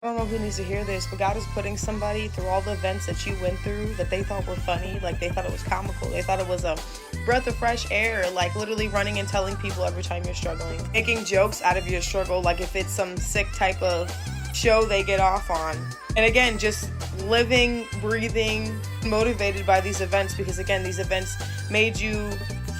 I don't know who needs to hear this, but God is putting somebody through all the events that you went through that they thought were funny. Like, they thought it was comical. They thought it was a breath of fresh air, like literally running and telling people every time you're struggling. Making jokes out of your struggle, like if it's some sick type of show they get off on. And again, just living, breathing, motivated by these events, because again, these events made you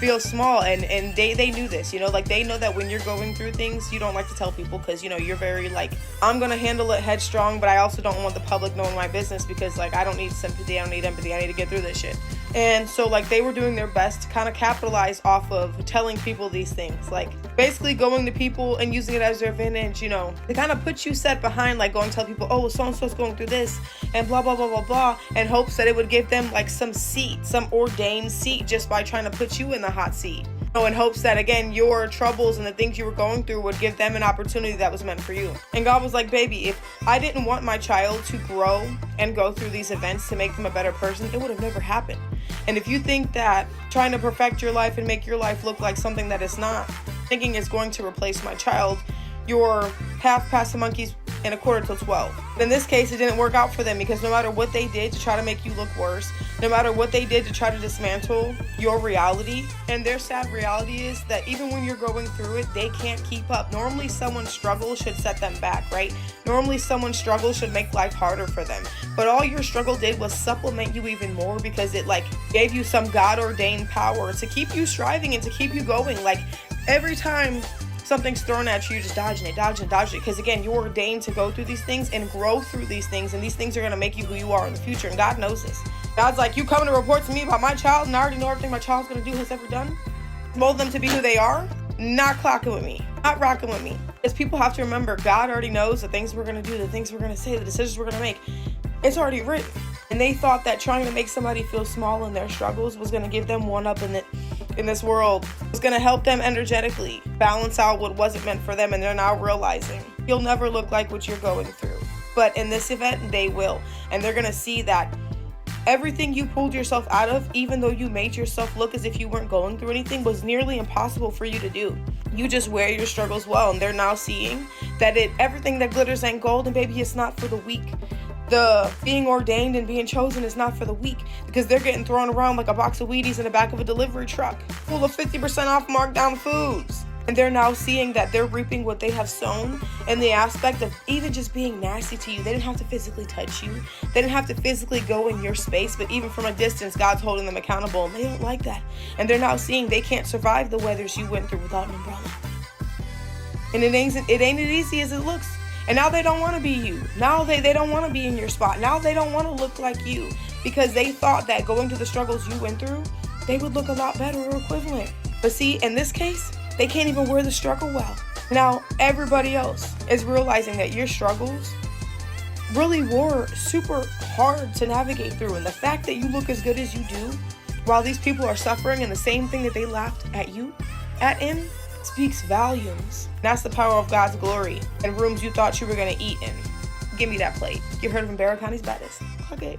feel small, and they knew this, like they know that when you're going through things, you don't like to tell people because you're very like, I'm gonna handle it headstrong, but I also don't want the public knowing my business because like I don't need sympathy, I don't need empathy, I need to get through this shit. And so like they were doing their best to kind of capitalize off of telling people these things, like basically going to people and using it as their advantage, to kind of put you set behind, like going to tell people, oh, so and so's going through this and blah blah blah blah blah, in hopes that it would give them like some seat, some ordained seat, just by trying to put you in the hot seat. In hopes that again your troubles and the things you were going through would give them an opportunity that was meant for you. And God was like, baby, if I didn't want my child to grow and go through these events to make them a better person, it would have never happened. And if you think that trying to perfect your life and make your life look like something that it's not, thinking it's going to replace my child, you're half past the monkeys in a quarter till 12. In this case, it didn't work out for them, because no matter what they did to try to make you look worse, no matter what they did to try to dismantle your reality, and their sad reality is that even when you're going through it, they can't keep up. Normally someone's struggle should set them back, right? Normally someone's struggle should make life harder for them. But all your struggle did was supplement you even more, because it like gave you some God-ordained power to keep you striving and to keep you going. Like every time something's thrown at you, you're just dodging it, because again, you're ordained to go through these things and grow through these things, and these things are going to make you who you are in the future, and God knows this. God's like, you coming to report to me about my child, and I already know everything my child's going to do, has ever done? Mold them to be who they are? Not clocking with me, not rocking with me. Because people have to remember, God already knows the things we're going to do, the things we're going to say, the decisions we're going to make. It's already written. And they thought that trying to make somebody feel small in their struggles was going to give them one up in this world, was going to help them energetically balance out what wasn't meant for them. And they're now realizing you'll never look like what you're going through. But in this event, they will. And they're going to see that everything you pulled yourself out of, even though you made yourself look as if you weren't going through anything, was nearly impossible for you to do. You just wear your struggles well. And they're now seeing that everything that glitters ain't gold, and baby, it's not for the weak. The being ordained and being chosen is not for the weak, because they're getting thrown around like a box of Wheaties in the back of a delivery truck full of 50% off marked down foods. And they're now seeing that they're reaping what they have sown, in the aspect of even just being nasty to you. They didn't have to physically touch you. They didn't have to physically go in your space, but even from a distance, God's holding them accountable, and they don't like that. And they're now seeing they can't survive the weathers you went through without an umbrella. And it ain't as easy as it looks. And now they don't want to be you. Now they don't want to be in your spot. Now they don't want to look like you, because they thought that going through the struggles you went through, they would look a lot better or equivalent. But see, in this case, they can't even wear the struggle well. Now everybody else is realizing that your struggles really were super hard to navigate through. And the fact that you look as good as you do while these people are suffering in the same thing that they laughed at you in speaks volumes. That's the power of God's glory in rooms you thought you were going to eat in. Give me that plate. You heard of Barrow County's baddest. Okay.